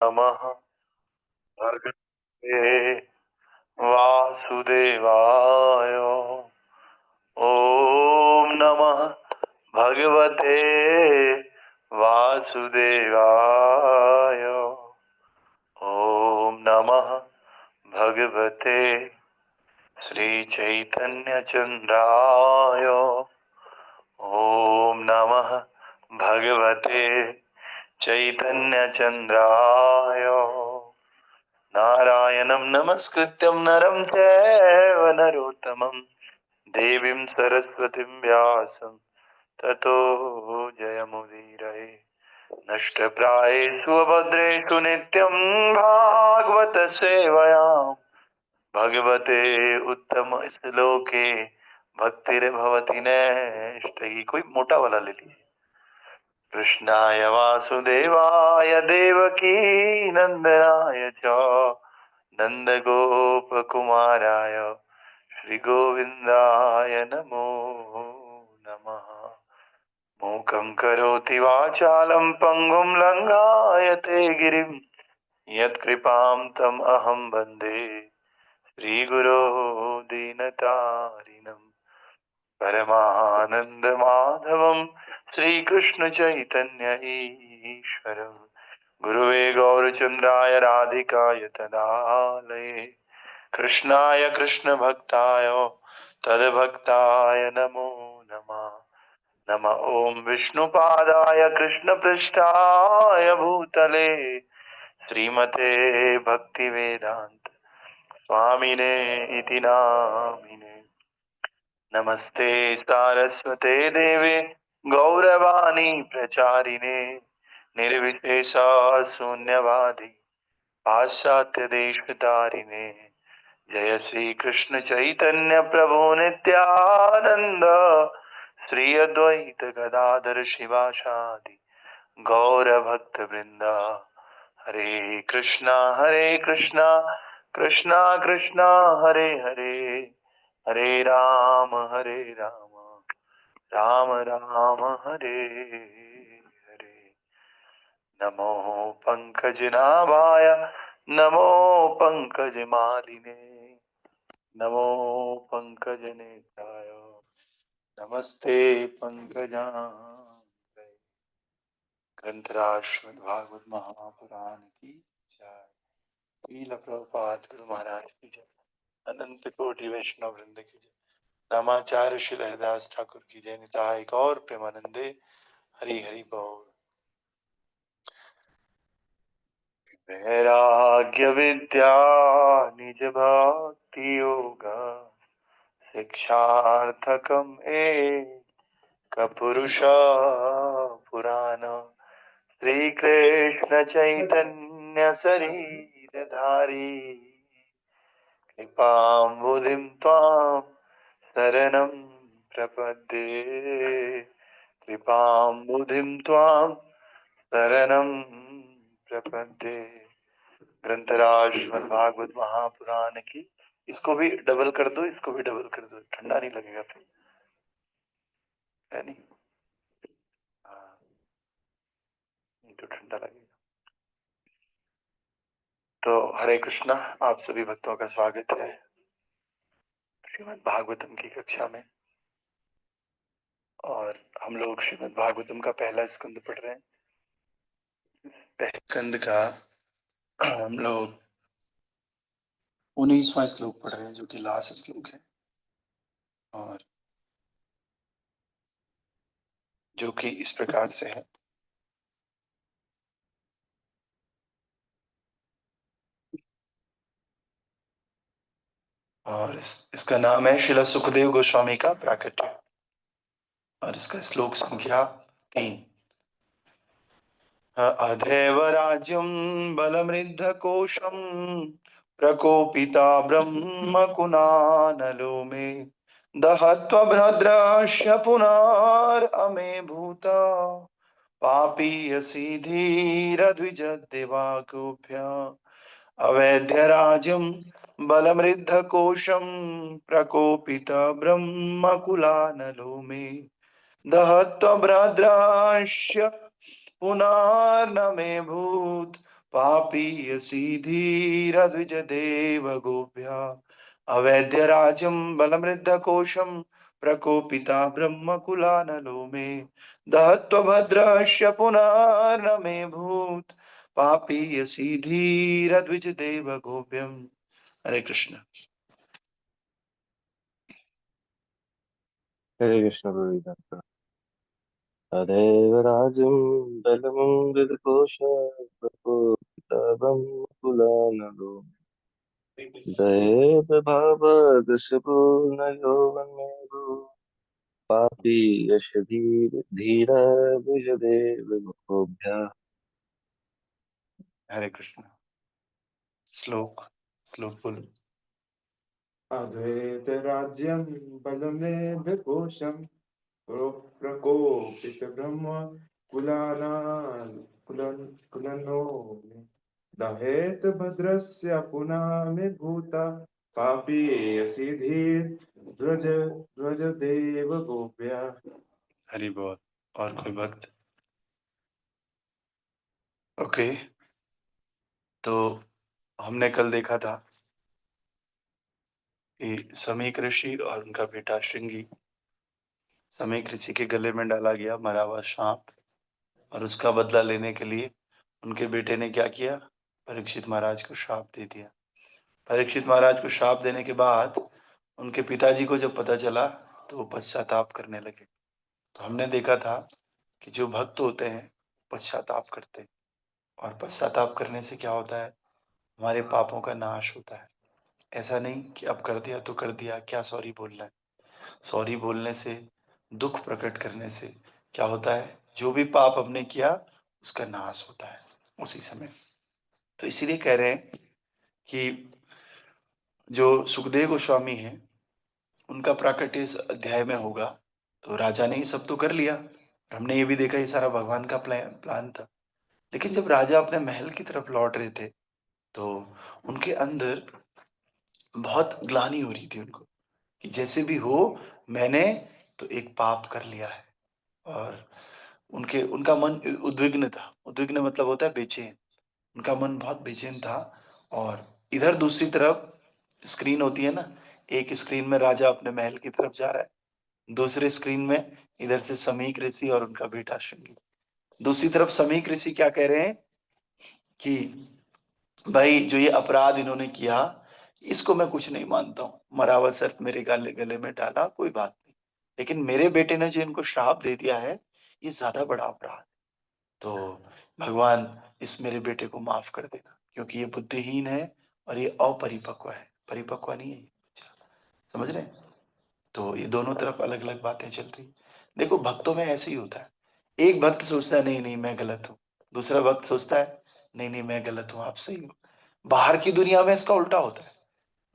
नमः भगवते वासुदेवाय। ओम नमः भगवते वासुदेवाय। ओम नमः भगवते श्री चैतन्य चंद्राय। ओम नमः भगवते चैतन्य चंद्राय। नारायणं नमस्कृत्यं नरं चैव नरोत्तमं देवीं सरस्वतीं व्यासं ततो जयमुदीरये। नष्टप्रायेषु अभद्रेषु नित्यं भागवत सेवयां भगवते उत्तम श्लोके भक्तिर्भवति नैष्ठिकी। कोई मोटा वाला ले लीजिए। कृष्णाय वासुदेवाय देवकी नंदनाय च नन्दगोपकुमाराय श्रीगोविन्दाय नमो नमः। मूकं करोति वाचालं पङ्गुं लङ्घायते गिरिं यत्कृपां तम् अहं वन्दे श्रीगुरो दीनतारिणं परमानन्दमाधवं श्रीकृष्णचैतन्य ईश्वरं गुरुवे गौरचन्द्राय राधिकाय तदालये कृष्णाय कृष्णभक्ताय तद्भक्ताय नमो नमः। नमः ओम विष्णुपादाय कृष्णपृष्ठाय भूतले श्रीमते भक्तिवेदांत स्वामिने इति नामिने। नमस्ते सारस्वते देवे गौरवाणी प्रचारिणे निर्विशेषा शून्यवादी पाश्चात्य देशतारिणे। जय श्री कृष्ण चैतन्य प्रभु नित्यानंद श्री अद्वैत गदाधर शिवासादि गौर भक्त वृंदा। हरे कृष्णा कृष्णा कृष्णा हरे हरे हरे राम राम राम हरे हरे। नमो पंकजनाभाय नमो पंकजमालिने नमो पंकजनेत्राय नमस्ते पंकजांग्रये। ग्रंथराज श्रीमद् भागवत महापुराण की जय। श्रील प्रभुपाद गुरु महाराज की जय। अनंत कोटि वैष्णव वृंद की जय। रामाचार्य श्री हरिदास ठाकुर की जय। निताय गौर प्रेमानंदे हरि हरि बोल। वैराग्य विद्या निज भक्ति योगा शिक्षार्थकम पुरुष पुराण श्री कृष्ण चैतन्य शरीरधारी कृपाम्बुधिं त्वां शरणं प्रपद्ये कृपाम्बुधिं त्वां शरणं प्रपद्ये। ग्रंथराज श्रीमद् भागवत महापुराण की। इसको भी डबल कर दो, इसको भी डबल कर दो, ठंडा नहीं लगेगा फिर, है नहीं? हाँ, नहीं तो ठंडा लगेगा। तो हरे कृष्णा, आप सभी भक्तों का स्वागत है श्रीमद् भागवतम की कक्षा में। और हम लोग श्रीमद् भागवतम का पहला स्कंद पढ़ रहे हैं। पहले स्कंद का हम लोग 19वां श्लोक पढ़ रहे हैं, जो कि लास्ट श्लोक है, और जो कि इस प्रकार से है। और इसका नाम है श्रील सुखदेव गोस्वामी का प्राकट्य। और इसका श्लोक संख्या 3। अधैव राज्यं बलमृद्धकोशं प्रकोपिता ब्रह्मकुनानलो मे दहत्वा भद्राश्य पुनरमे भूता पापीयसी धीरद्विजदेवागोभ्य अवैध्यराज्यं बलमृद्धकोशं प्रकोपित ब्रह्मकुलानलो मे दहत्वा भद्राश्य पुनर्न मे भूत पापीयसी धीरद्विज देव गोभ्या अवैद्य राजं बलमृद्धकोशं प्रकोपिता ब्रह्मकुलानलो मे दहत्वभद्रस्य पुनर्न मे भूत् पापीयसी धीरद्विज देव गोप्यम। हरे कृष्ण। हरे कृष्ण प्रभु। तदेव राजं बलमुं विदकोषप्रकोपितवं कुलानलो दयेत भावदशपूर्णयो वन्मेभो पापी यश धीर भुजदेव गोभ्यः। हरे कृष्ण। श्लोक श्लोक बोल। अद्वैत राज्यं बलमेघकोशं प्रकोपित ब्रह्म कुलनो दहेत भद्रस्य पुनः मे भूता पापीयसी धीर ध्वज ध्वज देव गोप्या। हरि बोल। और कोई भक्त? ओके, तो हमने कल देखा था कि समीक ऋषि और उनका बेटा श्रृंगी, समीक ऋषि के गले में डाला गया मरा हुआ सांप, और उसका बदला लेने के लिए उनके बेटे ने क्या किया? परीक्षित महाराज को श्राप दे दिया। परीक्षित महाराज को श्राप देने के बाद उनके पिताजी को जब पता चला तो वो पश्चाताप करने लगे। तो हमने देखा था कि जो भक्त होते हैं पश्चाताप करते हैं, और पश्चाताप करने से क्या होता है? हमारे पापों का नाश होता है। ऐसा नहीं कि अब कर दिया तो कर दिया, क्या सॉरी बोलना है। सॉरी बोलने से, दुख प्रकट करने से क्या होता है? जो भी पाप हमने किया उसका नाश होता है उसी समय। तो इसीलिए कह रहे हैं कि जो सुखदेव गोस्वामी हैं उनका प्राकट्य इस अध्याय में होगा। तो राजा ने ये सब तो कर लिया, हमने ये भी देखा ये सारा भगवान का प्लान था। लेकिन जब राजा अपने महल की तरफ लौट रहे थे तो उनके अंदर बहुत ग्लानि हो रही थी उनको, कि जैसे भी हो मैंने तो एक पाप कर लिया है। और उनका मन उद्विग्न था। उद्विग्न मतलब होता है बेचैन। उनका मन बहुत बेचैन था। और इधर दूसरी तरफ स्क्रीन होती है ना, एक स्क्रीन में राजा अपने महल की तरफ जा रहा है, दूसरे स्क्रीन में इधर से समीक ऋषि और उनका बेटा श्रृंगी। दूसरी तरफ समीक ऋषि क्या कह रहे हैं कि भाई जो ये अपराध इन्होंने किया इसको मैं कुछ नहीं मानता हूँ, मरा हुआ सर्प मेरे गले गले में डाला कोई बात नहीं, लेकिन मेरे बेटे ने जो इनको श्राप दे दिया है ये ज्यादा बड़ा अपराध है। तो भगवान इस मेरे बेटे को माफ कर देना, क्योंकि ये बुद्धिहीन है और ये अपरिपक्व है, परिपक्व नहीं है ये बच्चा। समझ रहे हैं? तो ये दोनों तरफ अलग अलग बातें चल रही। देखो भक्तों में ऐसे ही होता है। एक भक्त सोचता है नहीं नहीं मैं गलत हूँ, दूसरा भक्त सोचता है नहीं नहीं मैं गलत हूँ आप सही हो। बाहर की दुनिया में इसका उल्टा होता है।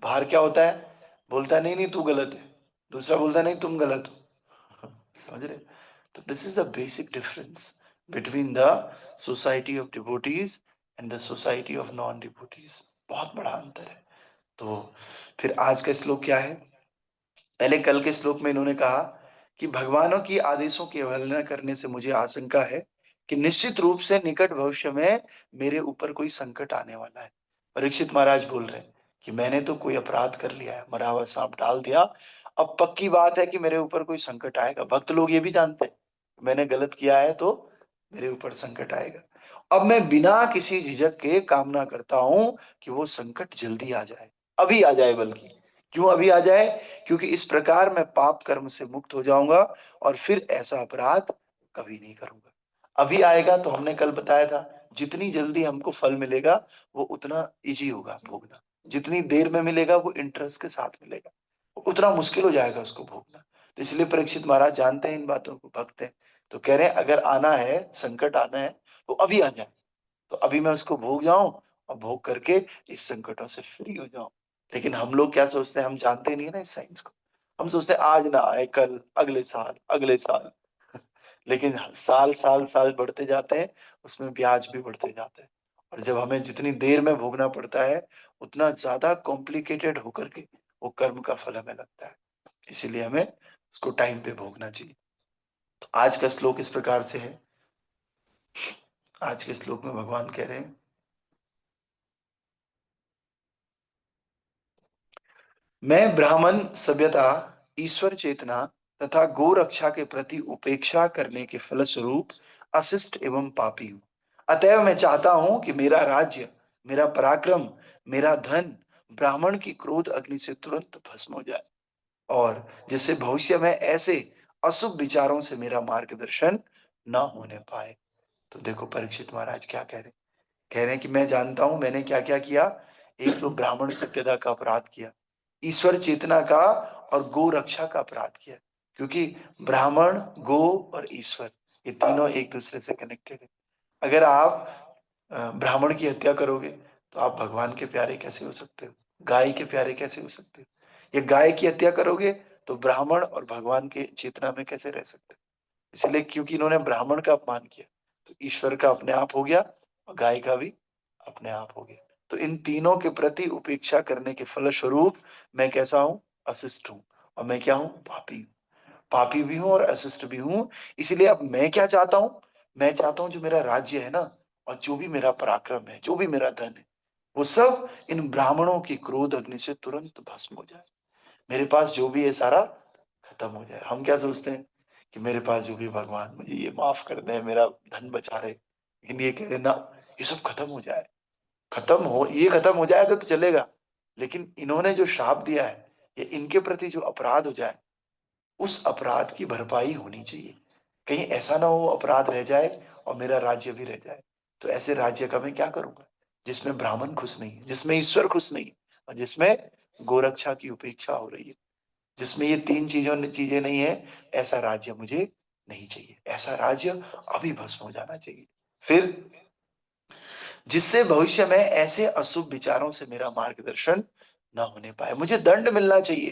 बाहर क्या होता है? बोलता है नहीं नहीं तू गलत है, दूसरा बोलता है नहीं तुम गलत हो। समझ रहे? तो this is the basic difference between the society of devotees and the society of non devotees. बहुत बड़ा अंतर है। तो फिर आज का श्लोक क्या है? पहले कल के श्लोक में इन्होंने कहा कि भगवानों की आदेशों की अवहेलना करने से मुझे आशंका है कि निश्चित रूप से निकट भविष्य में मेरे ऊपर कोई संकट आने वाला है। परीक्षित महाराज बोल रहे हैं कि मैंने तो कोई अपराध कर लिया है, मरा हुआ सांप डाल दिया, अब पक्की बात है कि मेरे ऊपर कोई संकट आएगा। भक्त लोग ये भी जानते हैं मैंने गलत किया है तो मेरे ऊपर संकट आएगा। अब मैं बिना किसी झिझक के कामना करता हूं कि वो संकट जल्दी आ जाए, अभी आ जाए। बल्कि क्यों अभी आ जाए? क्योंकि इस प्रकार मैं पाप कर्म से मुक्त हो जाऊंगा और फिर ऐसा अपराध कभी नहीं करूंगा। अभी आएगा तो हमने कल बताया था जितनी जल्दी हमको फल मिलेगा वो उतना इजी होगा भोगना, जितनी देर में मिलेगा वो इंटरेस्ट के साथ मिलेगा, उतना मुश्किल हो जाएगा उसको भोगना। तो इसलिए परीक्षित महाराज जानते हैं इन बातों को, भक्त हैं। तो कह रहे हैं अगर आना है, संकट आना है तो अभी आ जाए, तो अभी मैं उसको भोग जाऊं और भोग करके इस संकटों से फ्री हो जाऊं। लेकिन हम लोग क्या सोचते हैं? हम जानते नहीं है ना इस साइंस को। हम सोचते हैं आज ना आए, कल, अगले साल, अगले साल। लेकिन साल साल साल बढ़ते जाते हैं, उसमें ब्याज भी बढ़ते जाते हैं। और जब हमें जितनी देर में भोगना पड़ता है उतना ज्यादा कॉम्प्लिकेटेड होकर के वो कर्म का फल हमें लगता है। इसीलिए हमें उसको टाइम पे भोगना चाहिए। तो आज का श्लोक इस प्रकार से है। आज के श्लोक में भगवान कह रहे हैं मैं ब्राह्मण सभ्यता, ईश्वर चेतना तथा गो रक्षा के प्रति उपेक्षा करने के फलस्वरूप अशिष्ट एवं पापी हूं। अतएव मैं चाहता हूं कि मेरा राज्य, मेरा पराक्रम, मेरा धन ब्राह्मण की क्रोध अग्नि से तुरंत भस्म हो जाए, और जिससे भविष्य में ऐसे अशुभ विचारों से मेरा मार्गदर्शन न होने पाए। तो देखो परीक्षित महाराज क्या कह रहे हैं कि मैं जानता हूं मैंने क्या क्या किया। एक तो ब्राह्मण सभ्यता का अपराध किया, ईश्वर चेतना का और गो रक्षा का अपराध किया, क्योंकि ब्राह्मण, गो और ईश्वर ये तीनों एक दूसरे से कनेक्टेड है। अगर आप ब्राह्मण की हत्या करोगे तो आप भगवान के प्यारे कैसे हो सकते हो, गाय के प्यारे कैसे हो सकते हो। या गाय की हत्या करोगे तो ब्राह्मण और भगवान के चेतना में कैसे रह सकते हो। इसलिए क्योंकि इन्होंने ब्राह्मण का अपमान किया, तो ईश्वर का अपने आप हो गया और गाय का भी अपने आप हो गया। तो इन तीनों के प्रति उपेक्षा करने के फलस्वरूप मैं कैसा हूं, अशिष्ट हूं। और मैं क्या हूं, पापी हूं। पापी भी हूं और अशिष्ट भी हूं। इसलिए अब मैं क्या चाहता हूं, मैं चाहता हूं जो मेरा राज्य है ना, और जो भी मेरा पराक्रम है, जो भी मेरा धन है, वो सब इन ब्राह्मणों की क्रोध अग्नि से तुरंत भस्म हो जाए। मेरे पास जो भी है सारा खत्म हो जाए। हम क्या सोचते हैं कि मेरे पास जो भी, भगवान मुझे ये माफ कर दे, मेरा धन बचा रहे, लेकिन ये कह रहे ना, ये सब खत्म हो जाए। खत्म हो, ये खत्म हो जाएगा तो चलेगा, लेकिन इन्होंने जो श्राप दिया है, ये इनके प्रति जो अपराध हो जाए, उस अपराध की भरपाई होनी चाहिए। कहीं ऐसा ना हो अपराध रह जाए और मेरा राज्य भी रह जाए। तो ऐसे राज्य का मैं क्या करूंगा जिसमें ब्राह्मण खुश नहीं है, जिसमें ईश्वर खुश नहीं है, और जिसमें गोरक्षा की उपेक्षा हो रही है, जिसमें ये तीन चीजें नहीं है। ऐसा राज्य मुझे नहीं चाहिए। ऐसा राज्य अभी भस्म हो जाना चाहिए। फिर जिससे भविष्य में ऐसे अशुभ विचारों से मेरा मार्गदर्शन न होने पाए। मुझे दंड मिलना चाहिए,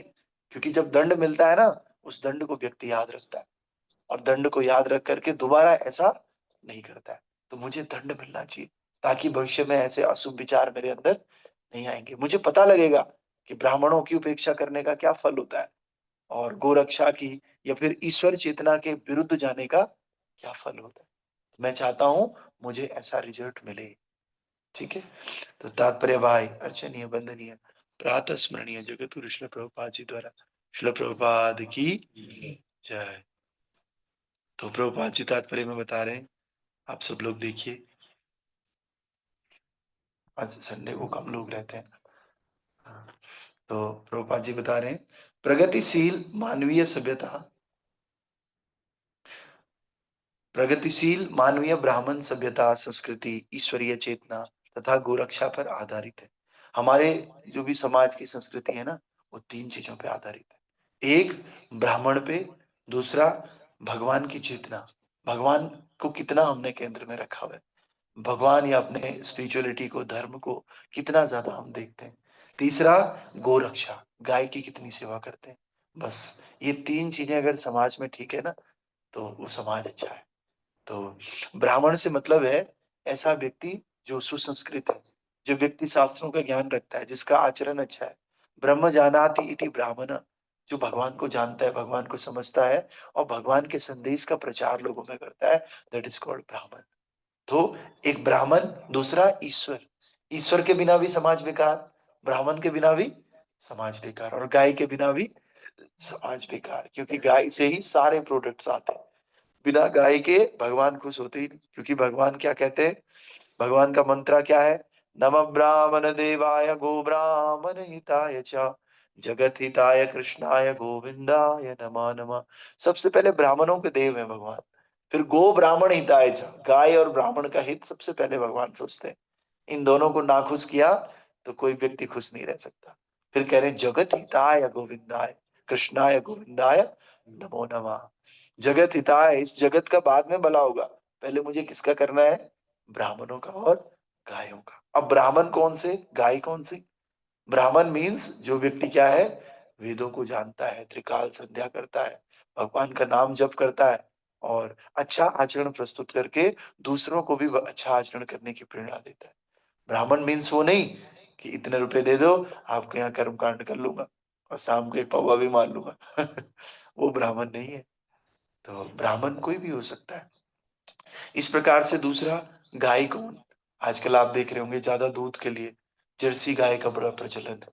क्योंकि जब दंड मिलता है ना, उस दंड को व्यक्ति याद रखता है, और दंड को याद रख करके दोबारा ऐसा नहीं करता है। तो मुझे दंड मिलना चाहिए, ताकि भविष्य में ऐसे अशुभ विचार मेरे अंदर नहीं आएंगे। मुझे पता लगेगा कि ब्राह्मणों की उपेक्षा करने का क्या फल होता है, और गोरक्षा की या फिर ईश्वर चेतना के विरुद्ध जाने का क्या फल होता है। मैं चाहता हूं मुझे ऐसा रिजल्ट मिले। ठीक है। तो तात्पर्य भाई अर्चनीय वंदनीय प्रातः स्मरणीय जगत गुरु श्रील प्रभुपाद जी द्वारा, श्रील प्रभुपाद की जय। तो प्रभुपाद जी तात्पर्य में बता रहे हैं, आप सब लोग देखिए, आज संडे को कम लोग रहते हैं। हाँ, तो प्रभुपाद जी बता रहे हैं, प्रगतिशील मानवीय सभ्यता, प्रगतिशील मानवीय ब्राह्मण सभ्यता संस्कृति ईश्वरीय चेतना तथा गोरक्षा पर आधारित है। हमारे जो भी समाज की संस्कृति है ना, वो तीन चीजों पे आधारित है। एक ब्राह्मण पे, दूसरा भगवान की चेतना, भगवान को कितना हमने केंद्र में रखा हुआ है, भगवान या अपने स्पिरिचुअलिटी को, धर्म को कितना ज्यादा हम देखते हैं। तीसरा गोरक्षा, गाय की कितनी सेवा करते हैं। बस ये तीन चीजें अगर समाज में ठीक है ना, तो वो समाज अच्छा है। तो ब्राह्मण से मतलब है ऐसा व्यक्ति जो सुसंस्कृत है, जो व्यक्ति शास्त्रों का ज्ञान रखता है, जिसका आचरण अच्छा है। ब्रह्म जानाति इति ब्राह्मण, जो भगवान को जानता है, भगवान को समझता है, और भगवान के संदेश का प्रचार लोगों में करता है, दैट इज कॉल्ड ब्राह्मण। तो एक ब्राह्मण, दूसरा ईश्वर, ईश्वर के बिना भी समाज बेकार, ब्राह्मण के बिना भी समाज बेकार, और गाय के बिना भी समाज बेकार, क्योंकि गाय से ही सारे प्रोडक्ट्स आते हैं। बिना गाय के भगवान खुश होते ही नहीं, क्योंकि भगवान क्या कहते हैं, भगवान का मंत्र क्या है, नमः ब्राह्मण देवाय गो ब्राह्मण हिताय च जगत हिताय कृष्णाय गोविंदाय नमः नमः। सबसे पहले ब्राह्मणों के देव है भगवान, फिर गो ब्राह्मण हिताय च, गाय और ब्राह्मण का हित सबसे पहले भगवान सोचते हैं। इन दोनों को नाखुश किया तो कोई व्यक्ति खुश नहीं रह सकता। फिर कह रहे हैं जगत हिताय गोविंदाय कृष्णाय गोविंदाय नमो नमः। जगत हिताय, इस जगत का बाद में भला होगा, पहले मुझे किसका करना है, ब्राह्मणों का और गायों का। अब ब्राह्मण कौन से, गाय कौन सी। ब्राह्मण मीन्स जो व्यक्ति क्या है, वेदों को जानता है, त्रिकाल संध्या करता है, भगवान का नाम जप करता है, और अच्छा आचरण प्रस्तुत करके दूसरों को भी अच्छा आचरण करने की प्रेरणा देता है। ब्राह्मण मीन्स वो नहीं कि इतने रुपए दे दो, आपके यहाँ कर्म कांड कर लूंगा और शाम को एक पौवा भी मार लूंगा वो ब्राह्मण नहीं है। तो ब्राह्मण कोई भी हो सकता है। इस प्रकार से दूसरा, गाय कौन, आजकल आप देख रहे होंगे ज्यादा दूध के लिए जर्सी गाय का बड़ा प्रचलन है।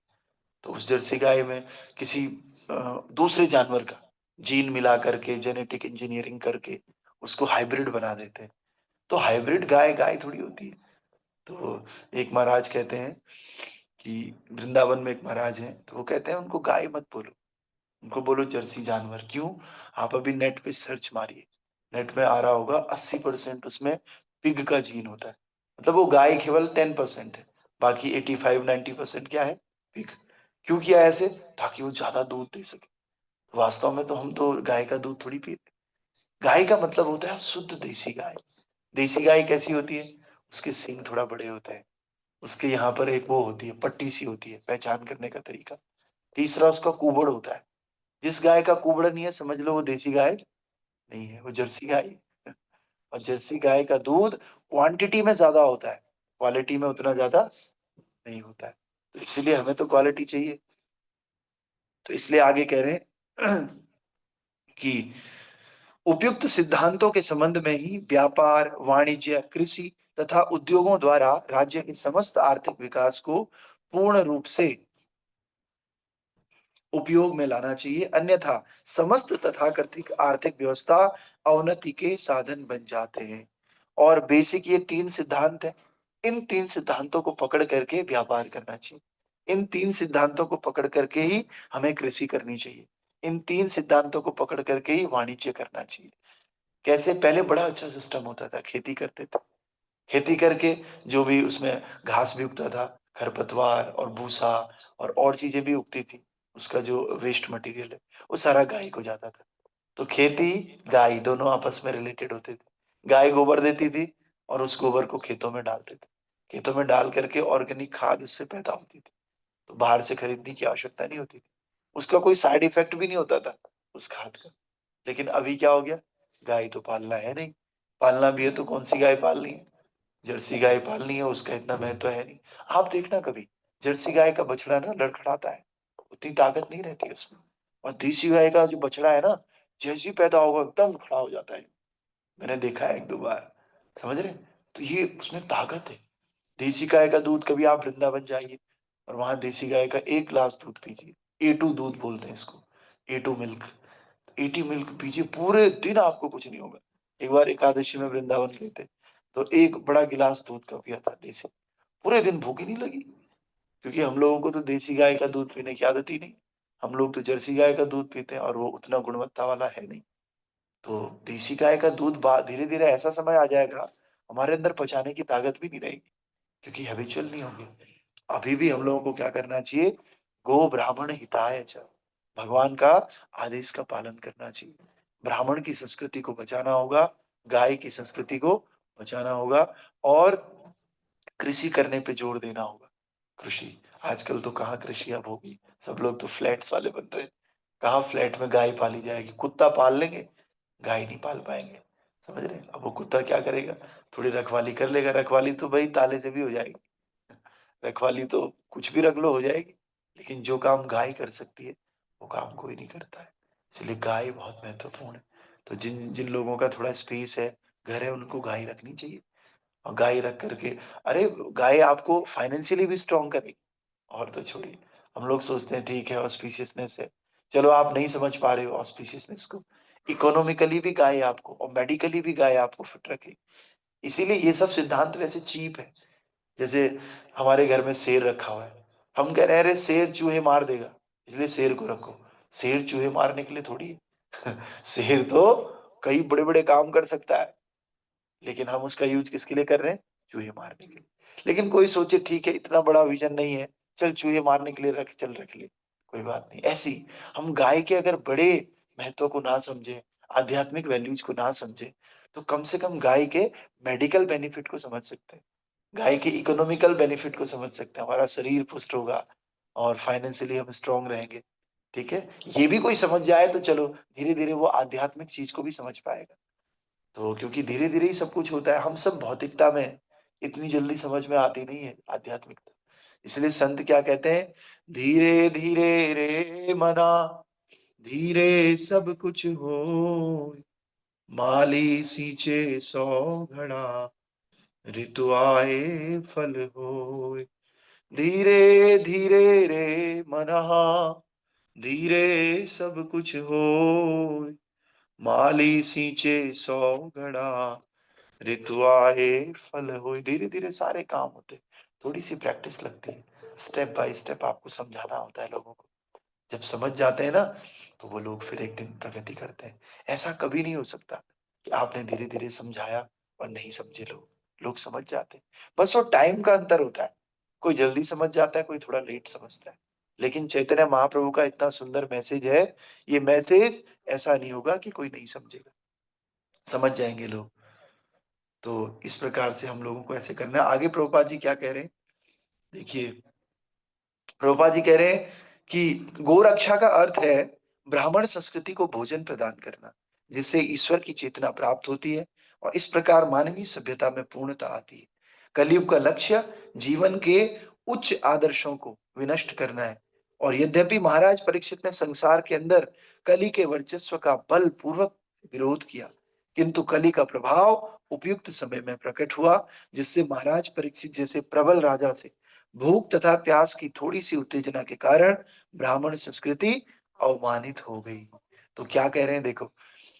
तो उस जर्सी गाय में किसी दूसरे जानवर का जीन मिला करके, जेनेटिक इंजीनियरिंग करके उसको हाइब्रिड बना देते हैं। तो हाइब्रिड गाय गाय थोड़ी होती है। तो एक महाराज कहते हैं कि वृंदावन में एक महाराज हैं, तो वो कहते हैं उनको गाय मत बोलो, उनको बोलो जर्सी जानवर। क्यों? आप अभी नेट पे सर्च मारिए, नेट में आ रहा होगा 80% उसमें पिग का जीन होता है। मतलब वो गाय केवल 10% है, बाकी 85-90% क्या है? पिग। क्यों किया ऐसे? ताकि वो ज्यादा दूध दे सके। वास्तव में तो हम तो गाय का दूध थोड़ी पीते। गाय का मतलब होता है शुद्ध देसी गाय। देसी गाय कैसी होती है? उसके सींग थोड़ा बड़े होते हैं, उसके यहाँ पर एक वो होती है, पट्टी सी होती है, पहचान करने का तरीका। तीसरा, उसका कुबड़ होता है। जिस गाय का कुबड़ नहीं है, समझ लो वो देसी गाय नहीं है, वो जर्सी गाय है। और जर्सी गाय का दूध क्वांटिटी में ज्यादा होता है, क्वालिटी में उतना ज्यादा नहीं होता है। तो इसलिए हमें तो क्वालिटी चाहिए। तो इसलिए आगे कह रहे हैं कि उपयुक्त सिद्धांतों के संबंध में ही व्यापार, वाणिज्य, कृषि तथा उद्योगों द्वारा राज्य के समस्त आर्थिक विकास को पूर्ण रूप से उपयोग में लाना चाहिए, अन्यथा समस्त तथाकथित आर्थिक व्यवस्था अवनति के साधन बन जाते हैं। और बेसिक ये 3 सिद्धांत है। इन 3 सिद्धांतों को पकड़ करके व्यापार करना चाहिए। इन 3 सिद्धांतों को पकड़ करके ही हमें कृषि करनी चाहिए। इन 3 सिद्धांतों को पकड़ करके ही वाणिज्य करना चाहिए। कैसे? पहले बड़ा अच्छा सिस्टम होता था, खेती करते थे, खेती करके जो भी उसमें घास भी उगता था, खरपतवार और भूसा और चीजें भी उगती थी, उसका जो वेस्ट मटेरियल है वो सारा गाय को जाता था। तो खेती गाय दोनों आपस में रिलेटेड होते थे। गाय गोबर देती थी और उस गोबर को खेतों में डालते थे। खेतों में डाल करके ऑर्गेनिक खाद उससे पैदा होती थी, तो बाहर से खरीदने की आवश्यकता नहीं होती थी। उसका कोई साइड इफेक्ट भी नहीं होता था उस खाद का। लेकिन अभी क्या हो गया? गाय तो पालना है नहीं, पालना भी है तो कौन सी गाय पालनी है? जर्सी गाय पालनी है, उसका इतना महत्व है नहीं। आप देखना कभी, जर्सी गाय का बछड़ा ना लड़खड़ाता है, उतनी ताकत नहीं रहती है उसमें। और देसी गाय का जो बछड़ा है ना, जैसे ही पैदा होगा एकदम खड़ा हो जाता है। मैंने देखा है 1-2 बार। समझ रहे? तो ये उसमें ताकत है। देसी गाय का दूध, कभी आप वृंदावन जाइए और वहां देसी गाय का 1 गिलास दूध पीजिए। A2 दूध बोलते हैं इसको, A2 मिल्क। A2 मिल्क पीजिए, पूरे दिन आपको कुछ नहीं होगा। एक बार एकादशी में वृंदावन गए थे, तो एक बड़ा गिलास दूध का पिया था देसी, पूरे दिन भूख ही नहीं लगी। क्योंकि हम लोगों को तो देसी गाय का दूध पीने की आदत ही नहीं। हम लोग तो जर्सी गाय का दूध पीते हैं और वो उतना गुणवत्ता वाला है नहीं। तो देसी गाय का दूध धीरे धीरे ऐसा समय आ जाएगा, हमारे अंदर पचाने की ताकत भी नहीं रहेगी, क्योंकि हैबिचुअल नहीं होंगे। अभी भी हम लोगों को क्या करना चाहिए? गो ब्राह्मण हिताय च, भगवान का आदेश का पालन करना चाहिए। ब्राह्मण की संस्कृति को बचाना होगा, गाय की संस्कृति को बचाना होगा, और कृषि करने पे जोर देना होगा। कृषि, आजकल तो कहाँ कृषि अब होगी, सब लोग तो फ्लैट्स वाले बन रहे हैं। कहाँ फ्लैट में गाय पाली जाएगी? कुत्ता पाल लेंगे, गाय नहीं पाल पाएंगे। समझ रहे हैं? अब वो कुत्ता क्या करेगा? थोड़ी रखवाली कर लेगा, रखवाली तो भाई ताले से भी हो जाएगी। रखवाली तो कुछ भी रख लो हो जाएगी, लेकिन जो काम गाय कर सकती है वो काम कोई नहीं करता है। इसलिए गाय बहुत महत्वपूर्ण है। तो जिन जिन लोगों का थोड़ा स्पेस है, घर है, उनको गाय रखनी चाहिए। और गाय रख करके, अरे गाय आपको फाइनेंशियली भी स्ट्रांग करेगी। और तो छोड़िए, हम लोग सोचते हैं ठीक है ऑस्पिशियसनेस है, चलो आप नहीं समझ पा रहे हो ऑस्पिशियसनेस को। इकोनॉमिकली भी गाय आपको और मेडिकली भी गाय आपको फिट रखेगी। इसीलिए ये सब सिद्धांत वैसे चीप है। जैसे हमारे घर में शेर रखा हुआ है, हम कह रहे हैं अरे शेर चूहे मार देगा, इसलिए शेर को रखो। शेर चूहे मारने के लिए थोड़ी है। शेर तो कई बड़े बड़े काम कर सकता है, लेकिन हम उसका यूज किसके लिए कर रहे हैं? चूहे मारने के लिए। लेकिन कोई सोचे ठीक है इतना बड़ा विजन नहीं है, चल चूहे मारने के लिए रख ले, कोई बात नहीं। ऐसी हम गाय के अगर बड़े महत्व को ना समझे, आध्यात्मिक वैल्यूज को ना समझे, तो कम से कम गाय के मेडिकल बेनिफिट को समझ सकते हैं, गाय के इकोनॉमिकल बेनिफिट को समझ सकते हैं। हमारा शरीर पुष्ट होगा और फाइनेंशियली हम स्ट्रांग रहेंगे। ठीक है, ये भी कोई समझ जाए तो चलो धीरे धीरे वो आध्यात्मिक चीज को भी समझ पाएगा। तो क्योंकि धीरे धीरे ही सब कुछ होता है, हम सब भौतिकता में हैं, इतनी जल्दी समझ में आती नहीं है आध्यात्मिकता। इसलिए संत क्या कहते हैं? धीरे धीरे रे मना, धीरे सब कुछ हो, माली सींचे 100 घड़ा, ऋतु आए फल होए। धीरे धीरे रे मनः धीरे सब कुछ होय, माली सींचे 100 घड़ा, ऋतु आए फल होय। धीरे धीरे सारे काम होते, थोड़ी सी प्रैक्टिस लगती है, स्टेप बाय स्टेप आपको समझाना होता है लोगों को। जब समझ जाते हैं ना, तो वो लोग फिर एक दिन प्रगति करते हैं। ऐसा कभी नहीं हो सकता कि आपने धीरे धीरे समझाया और नहीं समझे लोग, लोग समझ जाते हैं। बस वो टाइम का अंतर होता है, कोई जल्दी समझ जाता है, कोई थोड़ा लेट समझता है। लेकिन चैतन्य महाप्रभु का इतना सुंदर मैसेज है, ये मैसेज ऐसा नहीं होगा कि कोई नहीं समझेगा, समझ जाएंगे लोग। तो इस प्रकार से हम लोगों को ऐसे करना है। आगे प्रभुपाद जी क्या कह रहे हैं देखिए। प्रभुपाद जी कह रहे हैं कि गोरक्षा का अर्थ है ब्राह्मण संस्कृति को भोजन प्रदान करना, जिससे ईश्वर की चेतना प्राप्त होती है और इस प्रकार मानवीय सभ्यता में पूर्णता आती है। कलयुग का लक्ष्य जीवन के उच्च आदर्शों को विनष्ट करना है। और यद्यपि महाराज परीक्षित ने संसार के अंदर कली के वर्चस्व का बल पूर्वक विरोध किया, किंतु कली का प्रभाव उपयुक्त समय में प्रकट हुआ, जिससे महाराज परीक्षित जैसे प्रबल राजा से भूख तथा प्यास की थोड़ी सी उत्तेजना के कारण ब्राह्मण संस्कृति अवमानित हो गई। तो क्या कह रहे हैं देखो,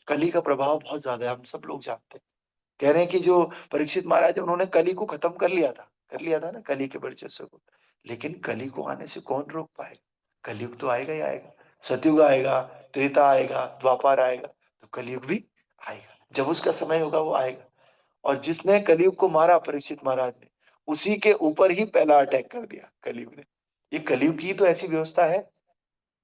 कली का प्रभाव बहुत ज्यादा है, हम सब लोग जानते हैं। कह रहे हैं कि जो परीक्षित महाराज है, उन्होंने कली को खत्म कर लिया था ना, कली के वर्चस्व को। लेकिन कली को आने से कौन रोक पाएगा? कलयुग तो आएगा ही आएगा, सतयुग आएगा, त्रेता आएगा, द्वापर आएगा, तो कलयुग भी आएगा। जब उसका समय होगा वो आएगा। और जिसने कलयुग को मारा परीक्षित महाराज ने, उसी के ऊपर ही पहला अटैक कर दिया कलयुग ने। ये कलयुग की तो ऐसी व्यवस्था है।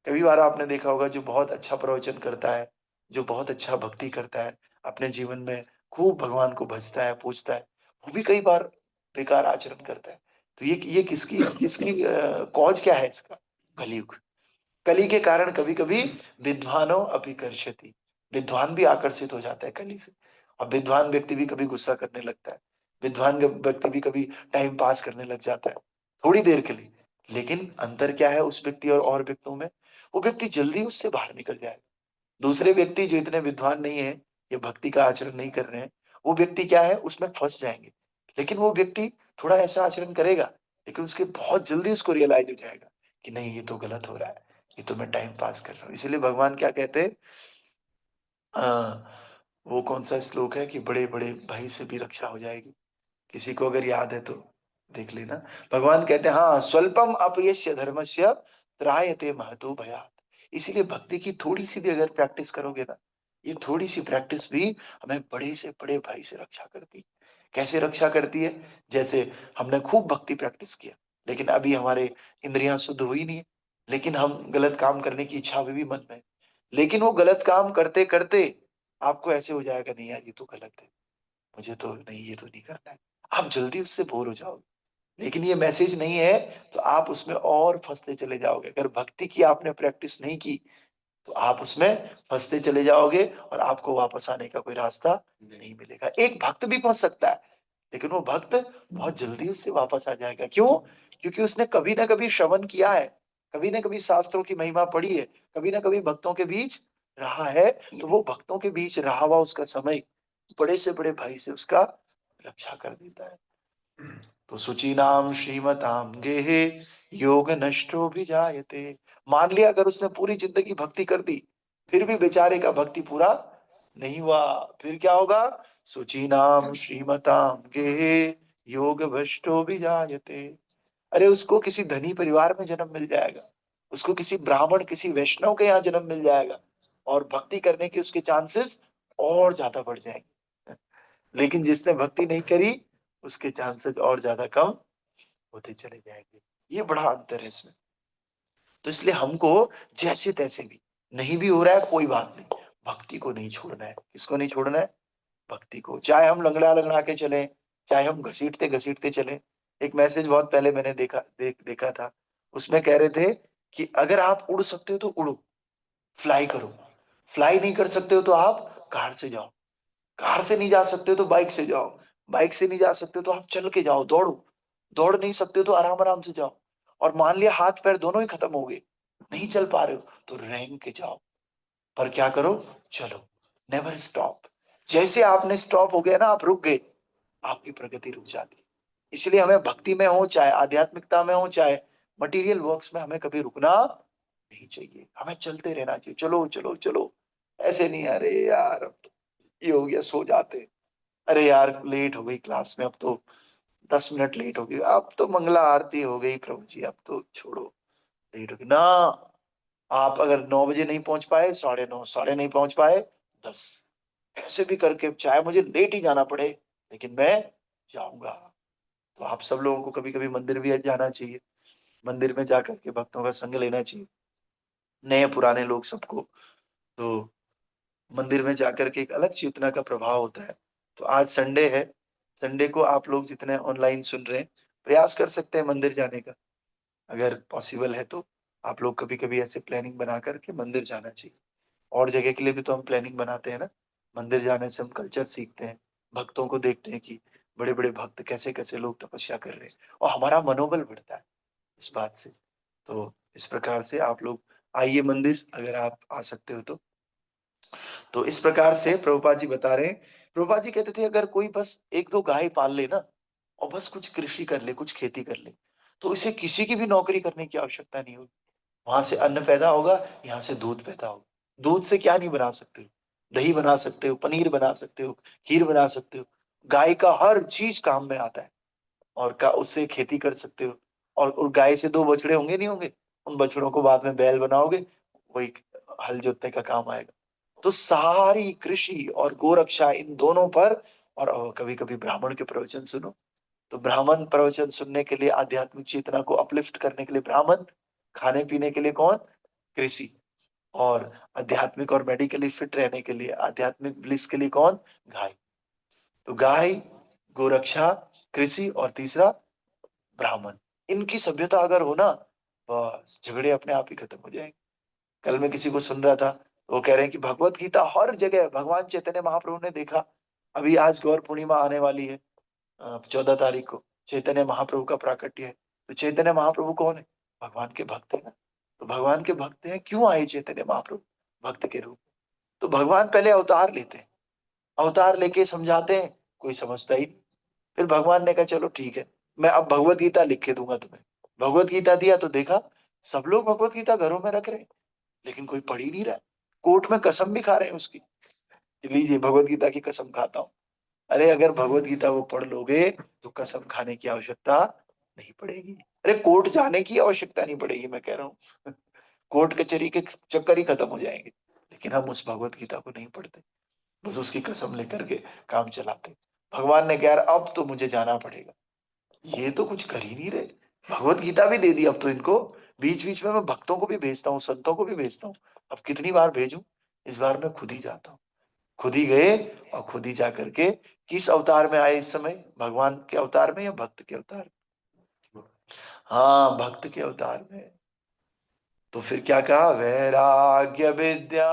कई बार आपने देखा होगा, जो बहुत अच्छा प्रवचन करता है, जो बहुत अच्छा भक्ति करता है, अपने जीवन में खूब भगवान को भजता है, पूजता है, वो भी कई बार बेकार आचरण करता है। तो ये किसकी किसकी कॉज क्या है इसका? कलयुग। कली के कारण कभी कभी विद्वानों अभिकर्षति, विद्वान भी आकर्षित हो जाता है कली से। और विद्वान व्यक्ति भी कभी गुस्सा करने लगता है, विद्वान व्यक्ति भी कभी टाइम पास करने लग जाता है थोड़ी देर के लिए। लेकिन अंतर क्या है उस व्यक्ति और व्यक्तियों में? वो व्यक्ति जल्दी उससे बाहर निकल जाएगा। दूसरे व्यक्ति जो इतने विद्वान नहीं है, ये भक्ति का आचरण नहीं कर रहे हैं, वो व्यक्ति क्या है, उसमें फंस जाएंगे। लेकिन वो व्यक्ति थोड़ा ऐसा आचरण करेगा, लेकिन उसके बहुत जल्दी उसको रियलाइज हो जाएगा कि नहीं, ये तो गलत हो रहा है, ये तो मैं टाइम पास कर रहा हूँ। इसलिए भगवान क्या कहते हैं, वो कौन सा श्लोक है कि बड़े बड़े भय से भी रक्षा हो जाएगी? किसी को अगर याद है तो देख लेना। भगवान कहते हैं, हाँ, स्वल्पम अपयश्य धर्मस्य त्रायते महतो भयात्। इसीलिए भक्ति की थोड़ी सी भी अगर प्रैक्टिस करोगे ना, ये थोड़ी सी प्रैक्टिस भी हमें बड़े से बड़े भय से रक्षा करती है। कैसे रक्षा करती है? जैसे हमने खूब भक्ति प्रैक्टिस किया, लेकिन अभी हमारे इंद्रियां शुद्ध हुई नहीं है, लेकिन हम गलत काम करने की इच्छा अभी भी मन में है। लेकिन वो गलत काम करते करते आपको ऐसे हो जाएगा, नहीं यार ये तो गलत है, मुझे तो नहीं, ये तो नहीं करना है। आप जल्दी उससे बोर हो जाओगे। लेकिन ये मैसेज नहीं है, तो आप उसमें और फंसते चले जाओगे। अगर भक्ति की आपने प्रैक्टिस नहीं की, तो आप उसमें फंसते चले जाओगे और आपको वापस आने का कोई रास्ता नहीं मिलेगा। एक भक्त भी फंस सकता है, लेकिन वो भक्त बहुत जल्दी उससे वापस आ जाएगा। क्यों? क्योंकि उसने कभी ना कभी श्रवण किया है, कभी ना कभी शास्त्रों की महिमा पढ़ी है, कभी ना कभी भक्तों के बीच रहा है। तो वो भक्तों के बीच रहा हुआ उसका समय बड़े से बड़े भय से उसका रक्षा कर देता है। तो शुचीनाम श्रीमताम गेहे योग नष्टो भी जायते। मान लिया अगर उसने पूरी जिंदगी भक्ति कर दी, फिर भी बेचारे का भक्ति पूरा नहीं हुआ, फिर क्या होगा? शुचीनाम श्रीमताम गेहे योग भ्रष्टो भी जायते। अरे उसको किसी धनी परिवार में जन्म मिल जाएगा, उसको किसी ब्राह्मण, किसी वैष्णव के यहाँ जन्म मिल जाएगा, और भक्ति करने के उसके चांसेस और ज्यादा बढ़ जाएंगे। लेकिन जिसने भक्ति नहीं करी, उसके चांसेस और ज्यादा कम होते चले जाएंगे। ये बड़ा अंतर है इसमें। तो इसलिए हमको जैसे तैसे भी, नहीं भी हो रहा है कोई बात नहीं, भक्ति को नहीं छोड़ना है। किसको नहीं छोड़ना है? भक्ति को। चाहे हम लंगड़ा लंगड़ा के चले, चाहे हम घसीटते घसीटते चले। एक मैसेज बहुत पहले मैंने देखा था, उसमें कह रहे थे कि अगर आप उड़ सकते हो तो उड़ो, फ्लाई करो। फ्लाई नहीं कर सकते हो तो आप कार से जाओ, कार से नहीं जा सकते हो तो बाइक से जाओ, बाइक से नहीं जा सकते हो तो आप चल के जाओ, दौड़ो, दौड़ नहीं सकते हो तो आराम आराम से जाओ। और मान लिया हाथ पैर दोनों ही खत्म हो गए, नहीं चल पा रहे हो, तो रेंग के जाओ, पर क्या करो? चलो, नेवर स्टॉप। जैसे आपने स्टॉप हो गया ना, आप रुक गए, आपकी प्रगति रुक जाती है। इसलिए हमें भक्ति में हो, चाहे आध्यात्मिकता में हो, चाहे मटेरियल वर्क्स में हमें कभी रुकना नहीं चाहिए, हमें चलते रहना चाहिए। चलो चलो चलो, ऐसे नहीं अरे यार अब तो ये हो गया सो जाते, अरे यार लेट हो गई क्लास में, अब तो 10 मिनट लेट हो गई, अब तो मंगला आरती हो गई प्रभु जी, अब तो छोड़ो लेट हो गई ना। आप अगर 9 बजे नहीं पहुंच पाए, 9:30, साढ़े नहीं पहुंच पाए, 10, ऐसे भी करके चाहे मुझे लेट ही जाना पड़े लेकिन मैं जाऊंगा। तो आप सब लोगों को कभी कभी मंदिर भी जाना चाहिए, मंदिर में जाकर के भक्तों का संग लेना चाहिए, नए पुराने लोग सबको। तो मंदिर में जाकर के एक अलग चेतना का प्रभाव होता है। तो आज संडे है, संडे को आप लोग जितने ऑनलाइन सुन रहे हैं, प्रयास कर सकते हैं मंदिर जाने का, अगर पॉसिबल है तो। आप लोग कभी कभी ऐसे प्लानिंग बना करके मंदिर जाना चाहिए। और जगह के लिए भी तो हम प्लानिंग बनाते हैं ना, मंदिर जाने से हम कल्चर सीखते हैं, भक्तों को देखते हैं कि बड़े बड़े भक्त कैसे कैसे लोग तपस्या कर रहे हैं, और हमारा मनोबल बढ़ता है इस बात से। तो इस प्रकार से आप लोग आइए मंदिर, अगर आप आ सकते हो तो। तो इस प्रकार से प्रभुपाद जी बता रहे हैं, प्रभुपाद जी कहते थे अगर कोई बस एक दो गाय पाल ले ना, और बस कुछ कृषि कर ले, कुछ खेती कर ले, तो इसे किसी की भी नौकरी करने की आवश्यकता नहीं होगी। वहां से अन्न पैदा होगा, यहाँ से दूध पैदा होगा। दूध से क्या नहीं बना सकते हो, दही बना सकते हो, पनीर बना सकते हो, खीर बना सकते हो। गाय का हर चीज काम में आता है, और का उससे खेती कर सकते हो। और गाय से दो बछड़े होंगे नहीं होंगे, उन बछड़ों को बाद में बैल बनाओगे, वही हल जोतने का काम आएगा। तो सारी कृषि और गोरक्षा इन दोनों पर। और कभी कभी ब्राह्मण के प्रवचन सुनो, तो ब्राह्मण प्रवचन सुनने के लिए, आध्यात्मिक चेतना को अपलिफ्ट करने के लिए ब्राह्मण, खाने पीने के लिए कौन, कृषि, और आध्यात्मिक और मेडिकली फिट रहने के लिए, आध्यात्मिक ब्लिस के लिए कौन, गाय। तो गाय, गोरक्षा, कृषि, और तीसरा ब्राह्मण, इनकी सभ्यता अगर हो ना, बस झगड़े अपने आप ही खत्म हो जाएंगे। कल मैं किसी को सुन रहा था, वो कह रहे हैं कि भगवत गीता हर जगह, भगवान चैतन्य महाप्रभु ने देखा, अभी आज गौर पूर्णिमा आने वाली है, 14 तारीख को चैतन्य महाप्रभु का प्राकट्य है। तो चैतन्य महाप्रभु कौन है, भगवान के भक्त है ना। तो भगवान के भक्त हैं, क्यों आए चैतन्य महाप्रभु, भक्त के रूप में। तो भगवान पहले अवतार लेते हैं, अवतार लेके समझाते हैं, कोई समझता ही नहीं। फिर भगवान ने कहा चलो ठीक है, मैं अब भगवत गीता लिख के दूंगा तुम्हें। भगवत गीता दिया तो देखा, सब लोग भगवत गीता घरों में रख रहे हैं, लेकिन कोई पढ़ ही नहीं रहा है। कोर्ट में कसम भी खा रहे हैं उसकी, लीजिए भगवत गीता की कसम खाता हूँ। अरे अगर भगवत गीता वो पढ़ लोगे तो कसम खाने की आवश्यकता नहीं पड़ेगी, अरे कोर्ट जाने की आवश्यकता नहीं पड़ेगी, मैं कह रहा हूँ। कोर्ट कचहरी के चक्कर ही खत्म हो जाएंगे। लेकिन हम उस भगवत गीता को नहीं पढ़ते, बस उसकी कसम लेकर के काम चलाते। भगवान ने कहा यार अब तो मुझे जाना पड़ेगा, ये तो कुछ कर ही नहीं रहे, भगवत गीता भी दे दी अब तो इनको। बीच बीच में मैं भक्तों को भी भेजता हूँ, संतों को भी भेजता हूँ, अब कितनी बार भेजूं। इस बार मैं खुद ही जाता हूँ, खुद ही गए, और खुद ही जा करके, किस अवतार में आए इस समय, भगवान के अवतार में या भक्त के अवतार में, हाँ भक्त के अवतार में। तो फिर क्या कहा, वैराग्य विद्या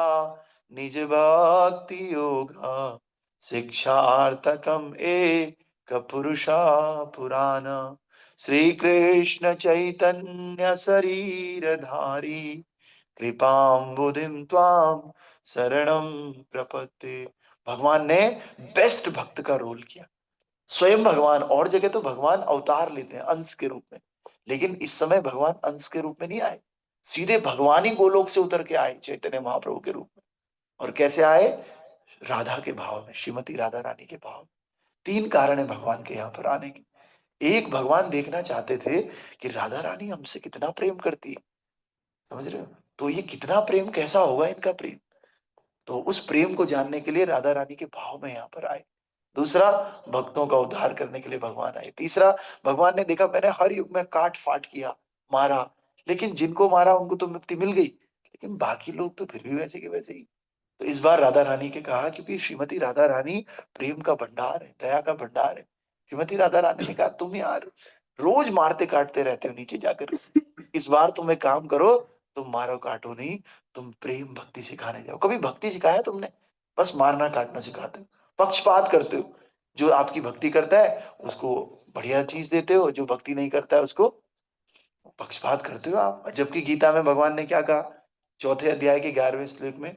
निज भक्ति योगा, शिक्षार्थकम एक पुरुषा पुराना, श्री कृष्ण चैतन्य शरीर धारी, कृपाम्बुधिम त्वाम शरणम प्रपत्ति। भगवान ने बेस्ट भक्त का रोल किया, स्वयं भगवान। और जगह तो भगवान अवतार लेते हैं अंश के रूप में, लेकिन इस समय भगवान अंश के रूप में नहीं आए, सीधे भगवान ही गोलोक से उतर के आए चैतन्य महाप्रभु के रूप में। और कैसे आए, राधा के भाव में, श्रीमती राधा रानी के भाव में। तीन कारण है भगवान के यहाँ पर आने के। एक, भगवान देखना चाहते थे कि राधा रानी हमसे कितना प्रेम करती है, समझ रहे हो, तो ये कितना प्रेम, कैसा होगा इनका प्रेम। तो उस प्रेम को जानने के लिए राधा रानी के भाव में यहाँ पर आए। दूसरा, भक्तों का उद्धार करने के लिए भगवान आए। तीसरा, भगवान ने देखा मैंने हर युग में काट फाट किया, मारा, लेकिन जिनको मारा उनको तो मुक्ति मिल गई, लेकिन बाकी लोग तो फिर भी वैसे के वैसे ही। तो इस बार राधा रानी के कहा, क्योंकि श्रीमती राधा रानी प्रेम का भंडार है, दया का भंडार है। श्रीमती राधा रानी ने कहा तुम यार रोज मारते काटते रहते हो नीचे जाकर, इस बार तुम एक काम करो, तुम मारो काटो नहीं, तुम प्रेम भक्ति सिखाने जाओ। कभी भक्ति सिखाया तुमने, बस मारना काटना सिखाते हो, पक्षपात करते हो। जो आपकी भक्ति करता है उसको बढ़िया चीज देते हो, जो भक्ति नहीं करता है उसको पक्षपात करते हो आप। जबकि गीता में भगवान ने क्या कहा, चौथे अध्याय के 11वें श्लोक में,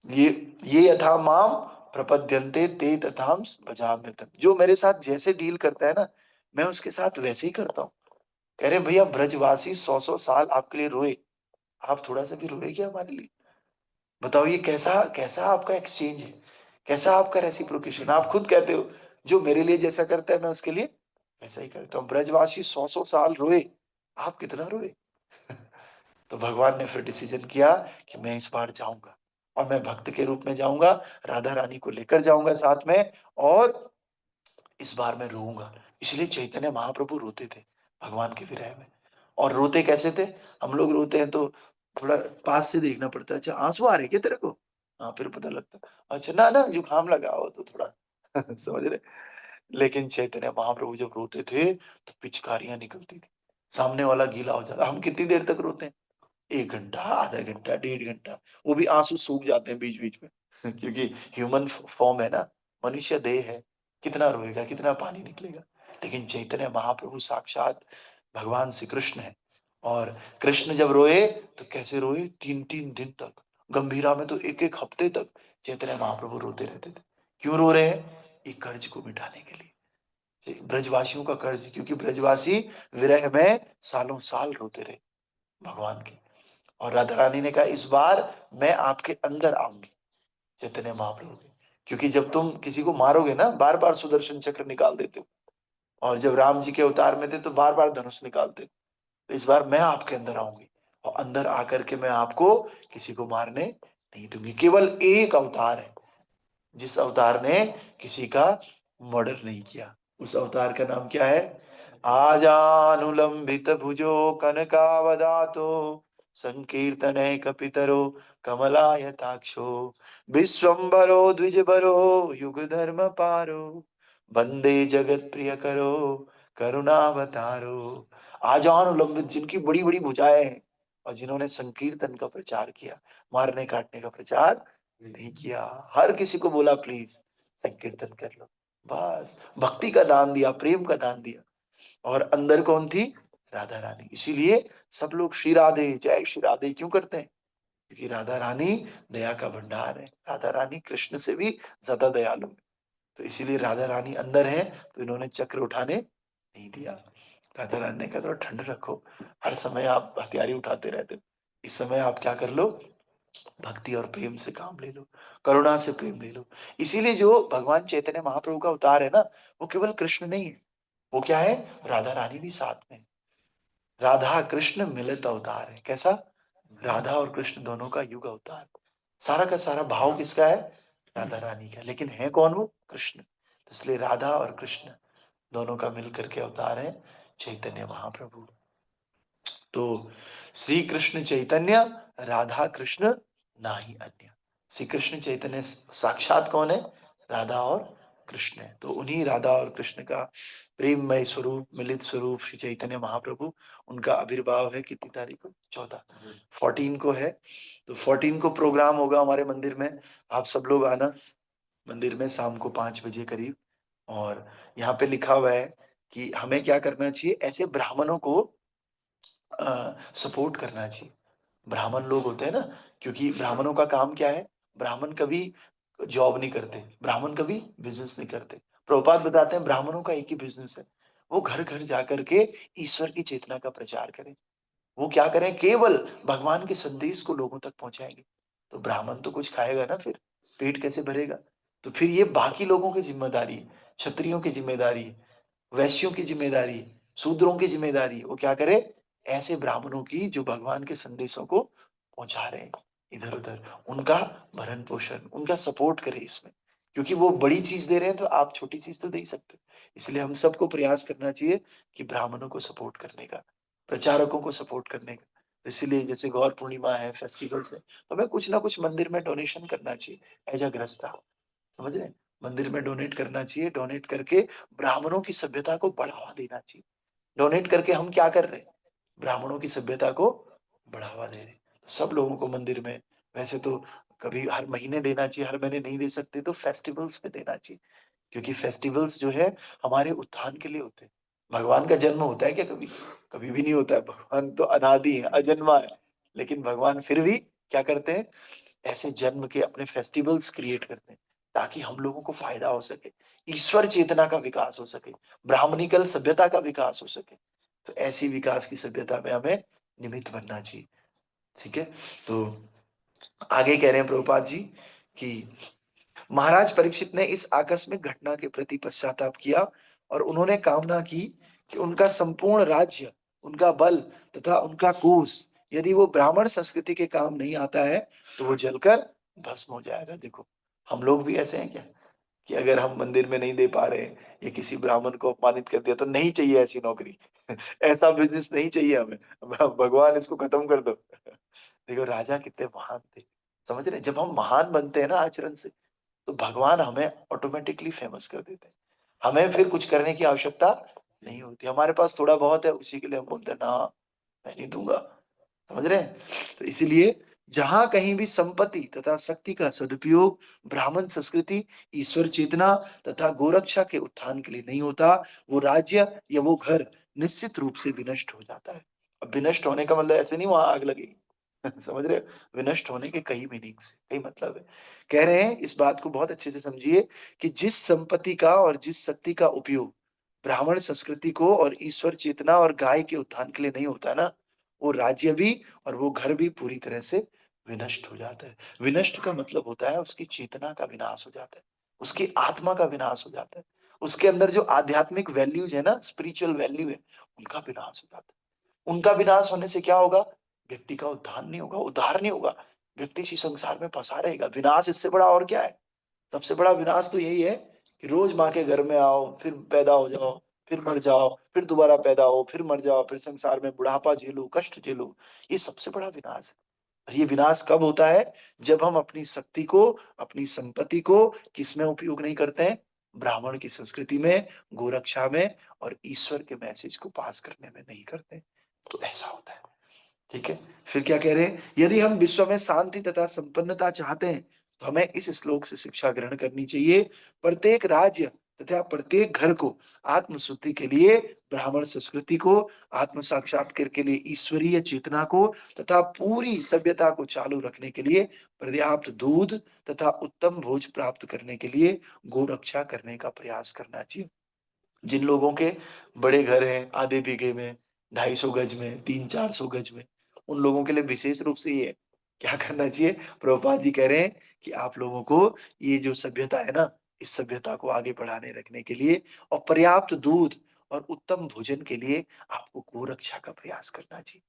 ये ये यथा माम प्रपद्यन्ते ते तथाम भजाम्यहम्। जो मेरे साथ जैसे डील करता है ना, मैं उसके साथ वैसे ही करता हूँ। कह रहे भैया ब्रजवासी 100-100 साल आपके लिए रोए, आप थोड़ा सा भी रोए क्या हमारे लिए? बताओ ये कैसा कैसा आपका एक्सचेंज है, कैसा आपका रेसिप्रोकेशन। आप खुद कहते हो जो मेरे लिए जैसा करता है मैं उसके लिए वैसा ही करता हूँ। ब्रजवासी 100-100 साल रोए, आप कितना रोए? तो भगवान ने फिर डिसीजन किया कि मैं इस बार जाऊंगा, और मैं भक्त के रूप में जाऊंगा, राधा रानी को लेकर जाऊंगा साथ में, और इस बार मैं रोऊंगा। इसलिए चैतन्य महाप्रभु रोते थे भगवान के विरह में। और रोते कैसे थे? हम लोग रोते हैं तो थोड़ा पास से देखना पड़ता है, अच्छा आंसू आ रहे क्या तेरे को? हाँ फिर पता लगता, अच्छा ना ना जुकाम लगा हो तो थोड़ा समझ रहे। लेकिन चैतन्य महाप्रभु जब रोते थे तो पिचकारियां निकलती थी, सामने वाला गीला हो जाता। हम कितनी देर तक रोते हैं? 1 घंटा, आधा घंटा, 1.5 घंटा। वो भी आंसू सूख जाते हैं बीच बीच में क्योंकि ह्यूमन फॉर्म है ना, मनुष्य देह है, कितना रोएगा, कितना पानी निकलेगा। लेकिन चैतन्य महाप्रभु साक्षात भगवान श्री कृष्ण है। और कृष्ण जब रोए तो कैसे रोए? 3-3 दिन तक। गंभीरा में तो 1-1 हफ्ते तक चैतन्य महाप्रभु रोते रहते थे। क्यों रो रहे हैं? एक कर्ज को मिटाने के लिए, ब्रजवासियों का कर्ज, क्योंकि ब्रजवासी विरह में सालों साल रोते रहे भगवान की। और राधा रानी ने कहा इस बार मैं आपके अंदर आऊंगी, चैतन्य महाप्रभु के। क्योंकि जब तुम किसी को मारोगे ना, बार बार सुदर्शन चक्र निकाल देते हो, और जब राम जी के अवतार में थे तो बार बार धनुष निकालते। तो इस बार मैं आपके अंदर आऊंगी, और अंदर आकर के मैं आपको किसी को मारने नहीं दूंगी। केवल एक अवतार है जिस अवतार ने किसी का मर्डर नहीं किया। उस अवतार का नाम क्या है? आजानुलंबित भुजो कनकावदातो संकीर्तने कपितरो कमलायताक्षो विश्वम्भरो द्विजबरो युग धर्म पारो वंदे जगत प्रिय करो करुणावतारो। आजानुलंबित, जिनकी बड़ी बड़ी भुजाएं हैं, और जिन्होंने संकीर्तन का प्रचार किया, मारने काटने का प्रचार नहीं किया। हर किसी को बोला प्लीज संकीर्तन कर लो, बस भक्ति का दान दिया, प्रेम का दान दिया। और अंदर कौन थी? राधा रानी। इसीलिए सब लोग श्री राधे जय श्री राधे क्यों करते हैं? क्योंकि राधा रानी दया का भंडार है। राधा रानी कृष्ण से भी ज्यादा दयालु है। तो इसीलिए राधा रानी अंदर है, तो इन्होंने चक्र उठाने नहीं दिया। राधा रानी ने कहा थोड़ा ठंड रखो, हर समय आप हथियारी उठाते रहते हो, इस समय आप क्या कर लो, भक्ति और प्रेम से काम ले लो, करुणा से प्रेम ले लो। इसीलिए जो भगवान चैतन्य महाप्रभु का अवतार है ना, वो केवल कृष्ण नहीं है, वो क्या है? राधा रानी भी साथ में। राधा कृष्ण मिलित अवतार है। कैसा? राधा और कृष्ण दोनों का युग अवतार। सारा का सारा भाव किसका है? राधा रानी का। लेकिन है कौन वो? कृष्ण। तो इसलिए राधा और कृष्ण दोनों का मिलकर के अवतार है चैतन्य महाप्रभु। तो श्री कृष्ण चैतन्य राधा कृष्ण नाही अन्य। श्री कृष्ण चैतन्य साक्षात कौन है? राधा और कृष्ण है। तो उन्हीं राधा और कृष्ण का प्रेममय स्वरूप, मिलित स्वरूप श्री चैतन्य महाप्रभु, उनका आविर्भाव है कितनी तारीख को? 14, 14 को है। तो 14 को प्रोग्राम होगा हमारे मंदिर में, आप सब लोग आना मंदिर में शाम को 5 बजे करीब। और यहाँ पे लिखा हुआ है कि हमें क्या करना चाहिए, ऐसे ब्राह्मणों को सपोर्ट करना चाहिए। ब्राह्मण लोग होते हैं ना, क्योंकि ब्राह्मणों का काम क्या है? ब्राह्मण कभी जॉब नहीं करते, ब्राह्मण कभी बिजनेस नहीं करते। प्रभुपाद बताते हैं ब्राह्मणों का एक ही बिजनेस है, वो घर घर जाकर के ईश्वर की चेतना का प्रचार करें। वो क्या करें? केवल भगवान के संदेश को लोगों तक पहुंचाएंगे। तो ब्राह्मण तो कुछ खाएगा ना, फिर पेट कैसे भरेगा? तो फिर ये बाकी लोगों की जिम्मेदारी है, क्षत्रियों की जिम्मेदारी है, वैश्यों की जिम्मेदारी, शूद्रों की जिम्मेदारी। वो क्या करे? ऐसे ब्राह्मणों की जो भगवान के संदेशों को पहुंचा रहे हैं इधर उधर, उनका भरण पोषण, उनका सपोर्ट करे इसमें। क्योंकि वो बड़ी चीज दे रहे हैं तो आप छोटी चीज तो दे ही सकते हो। इसलिए हम सबको प्रयास करना चाहिए कि ब्राह्मणों को सपोर्ट करने का, प्रचारकों को सपोर्ट करने का। तो इसीलिए जैसे गौर पूर्णिमा है, फेस्टिवल्स है, तो हमें कुछ ना कुछ मंदिर में डोनेशन करना चाहिए एज अ गृहस्था। समझ रहे हैं? मंदिर में डोनेट करना चाहिए। डोनेट करके ब्राह्मणों की सभ्यता को बढ़ावा देना चाहिए। डोनेट करके हम क्या कर रहे हैं? ब्राह्मणों की सभ्यता को बढ़ावा दे रहे हैं। सब लोगों को मंदिर में, वैसे तो कभी हर महीने देना चाहिए, हर महीने नहीं दे सकते तो फेस्टिवल्स पे देना चाहिए। क्योंकि फेस्टिवल्स जो है हमारे उत्थान के लिए होते हैं। भगवान का जन्म होता है क्या कभी? कभी भी नहीं होता है। भगवान तो अनादि है, अजन्मा है। लेकिन भगवान फिर भी क्या करते हैं? ऐसे जन्म के अपने फेस्टिवल्स क्रिएट करते हैं ताकि हम लोगों को फायदा हो सके, ईश्वर चेतना का विकास हो सके, ब्राह्मणिकल सभ्यता का विकास हो सके। तो ऐसी विकास की सभ्यता में हमें निमित्त बनना चाहिए। ठीक है, तो आगे कह रहे हैं प्रभुपाद जी कि महाराज परीक्षित ने इस आकस्मिक घटना के प्रति पश्चाताप किया और उन्होंने कामना की कि उनका संपूर्ण राज्य, उनका बल तथा उनका कोष यदि वो ब्राह्मण संस्कृति के काम नहीं आता है तो वो जलकर भस्म हो जाएगा। देखो, हम लोग भी ऐसे हैं क्या कि अगर हम मंदिर में नहीं दे पा रहे हैं या किसी ब्राह्मण को अपमानित कर दिया तो नहीं चाहिए ऐसी नौकरी। ऐसा बिजनेस नहीं चाहिए हमें, भगवान इसको खत्म कर दो। देखो राजा कितने महान थे, समझ रहे हैं? जब हम महान बनते हैं ना आचरण से, तो भगवान हमें ऑटोमेटिकली फेमस कर देते हैं। हमें फिर कुछ करने की आवश्यकता नहीं होती। हमारे पास थोड़ा बहुत है, उसी के लिए हम बोलते हैं ना, मैं नहीं दूंगा। समझ रहे हैं? तो इसीलिए जहां कहीं भी संपत्ति तथा शक्ति का सदुपयोग ब्राह्मण संस्कृति, ईश्वर चेतना तथा गोरक्षा के उत्थान के लिए नहीं होता, वो राज्य या वो घर निश्चित रूप से विनष्ट हो जाता है। अब विनष्ट होने का मतलब ऐसे नहीं वहां आग लगेगी। समझ रहे हो? विनष्ट होने के कई मीनिंग्स, कई मतलब है। कह रहे हैं इस बात को बहुत अच्छे से समझिए कि जिस संपत्ति का और जिस शक्ति का उपयोग ब्राह्मण संस्कृति को और ईश्वर चेतना और गाय के उत्थान के लिए नहीं होता ना, वो राज्य भी और वो घर भी पूरी तरह से विनष्ट हो जाता है। विनष्ट का मतलब होता है उसकी चेतना का विनाश हो जाता है, उसकी आत्मा का विनाश हो जाता है, उसके अंदर जो आध्यात्मिक वैल्यूज है ना, स्पिरिचुअल वैल्यू है, उनका विनाश हो जाता है। उनका विनाश होने से क्या होगा? व्यक्ति का उद्धार नहीं होगा, उद्धार नहीं होगा, व्यक्ति इसी संसार में फंसा रहेगा। विनाश इससे बड़ा और क्या है? सबसे बड़ा विनाश तो यही है कि रोज माँ के घर में आओ, फिर पैदा हो जाओ, फिर मर जाओ, फिर दोबारा पैदा हो, फिर मर जाओ, फिर संसार में बुढ़ापा झेलो, कष्ट झेलो। ये सबसे बड़ा विनाश है। और ये विनाश कब होता है? जब हम अपनी शक्ति को, अपनी संपत्ति को किसमें उपयोग नहीं करते हैं? ब्राह्मण की संस्कृति में, गोरक्षा में और ईश्वर के मैसेज को पास करने में नहीं करते। तो ऐसा होता है। ठीक है, फिर क्या कह रहे हैं? यदि हम विश्व में शांति तथा संपन्नता चाहते हैं तो हमें इस श्लोक से शिक्षा ग्रहण करनी चाहिए। प्रत्येक राज्य तथा प्रत्येक घर को आत्मशुद्धि के लिए ब्राह्मण संस्कृति को, आत्म साक्षात्कार के लिए ईश्वरीय चेतना को तथा पूरी सभ्यता को चालू रखने के लिए पर्याप्त दूध तथा उत्तम भोज प्राप्त करने के लिए गोरक्षा करने का प्रयास करना चाहिए। जिन लोगों के बड़े घर हैं, आधे बीघे में, 250 गज में, 300-400 गज में, उन लोगों के लिए विशेष रूप से ये क्या करना चाहिए? प्रभुपाद जी कह रहे हैं कि आप लोगों को ये जो सभ्यता है ना, इस सभ्यता को आगे बढ़ाने रखने के लिए और पर्याप्त दूध और उत्तम भोजन के लिए आपको गोरक्षा का प्रयास करना चाहिए।